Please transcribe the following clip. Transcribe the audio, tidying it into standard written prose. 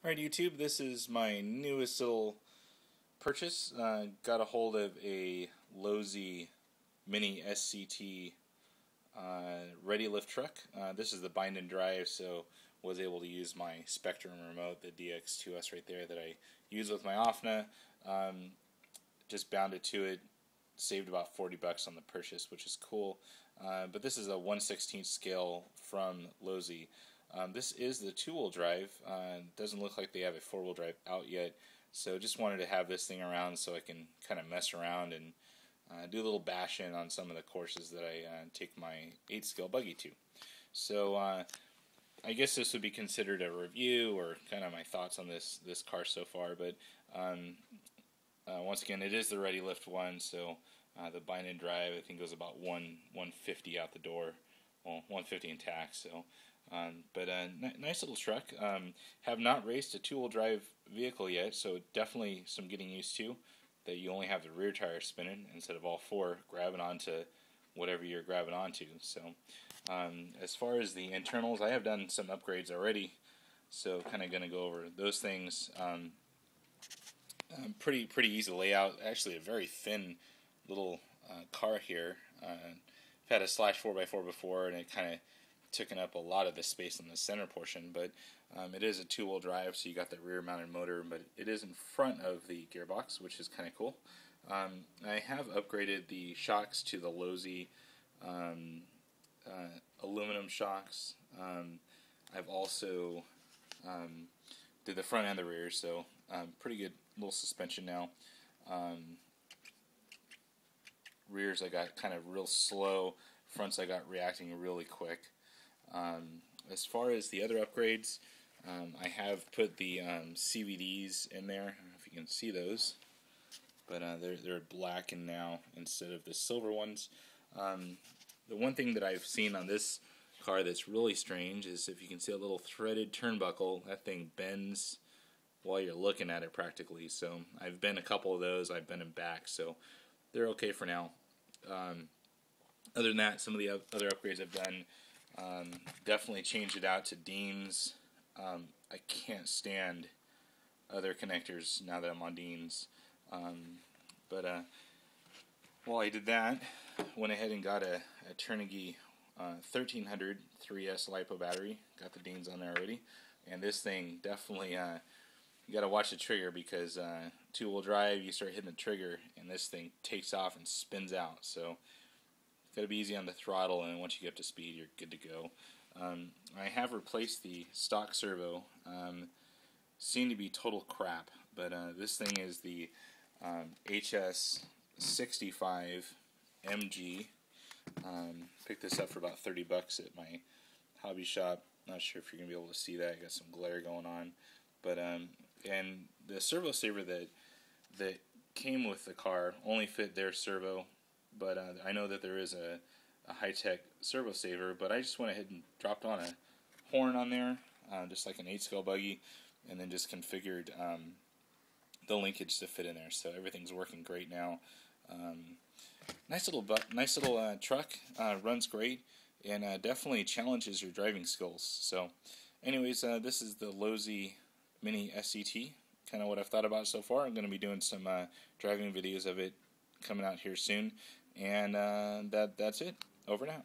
Alright YouTube, this is my newest little purchase. Got a hold of a Losi Mini-SCT ready lift truck. This is the bind and drive, so was able to use my Spectrum remote, the DX2S right there that I use with my OFNA. Just bound it to it, saved about $40 on the purchase, which is cool. But this is a 1/16 scale from Losi. This is the 2-wheel drive. Doesn't look like they have a 4-wheel drive out yet, so just wanted to have this thing around so I can kind of mess around and do a little bash-in on some of the courses that I take my 8-scale buggy to. So I guess this would be considered a review or kind of my thoughts on this car so far, but once again, it is the ready lift one, so the bind and drive I think goes about 150 out the door, well 150 in tax. So, but nice little truck. Have not raced a 2-wheel drive vehicle yet, so definitely some getting used to. That you only have the rear tire spinning instead of all four grabbing onto whatever you're grabbing onto. So, as far as the internals, I have done some upgrades already, so kind of going to go over those things. Pretty easy layout. Actually, a very thin little car here. I've had a slash 4x4 before, and it kind of taken up a lot of the space in the center portion, but it is a 2-wheel drive, so you got the rear mounted motor, but it is in front of the gearbox, which is kind of cool. I have upgraded the shocks to the Losi aluminum shocks. I've also did the front and the rear, so pretty good little suspension now. Rears I got kind of real slow, fronts I got reacting really quick. As far as the other upgrades, I have put the CVDs in there. I don't know if you can see those, but they're blackened now instead of the silver ones. The one thing that I've seen on this car that's really strange is if you can see a little threaded turnbuckle, that thing bends while you're looking at it practically. So I've bent a couple of those, I've bent them back, so they're okay for now. Other than that, some of the other upgrades I've done, definitely changed it out to Deans. I can't stand other connectors now that I'm on Deans. But while I did that, went ahead and got a Turnigi 1300 3S Lipo Battery. Got the Deans on there already. And this thing definitely, you got to watch the trigger because 2-wheel drive, you start hitting the trigger and this thing takes off and spins out. So got to be easy on the throttle, and once you get up to speed, you're good to go. I have replaced the stock servo. Seemed to be total crap, but this thing is the HS65 MG. Picked this up for about $30 at my hobby shop. Not sure if you're gonna be able to see that. I got some glare going on, but and the servo saver that came with the car only fit their servo. But I know that there is a high-tech servo saver, but I just went ahead and dropped on a horn on there, just like an 8-scale buggy, and then just configured the linkage to fit in there. So everything's working great now. Nice little truck, runs great, and definitely challenges your driving skills. So, anyways, this is the Losi Mini-SCT. Kind of what I've thought about so far. I'm going to be doing some driving videos of it coming out here soon, and that's it. Over now.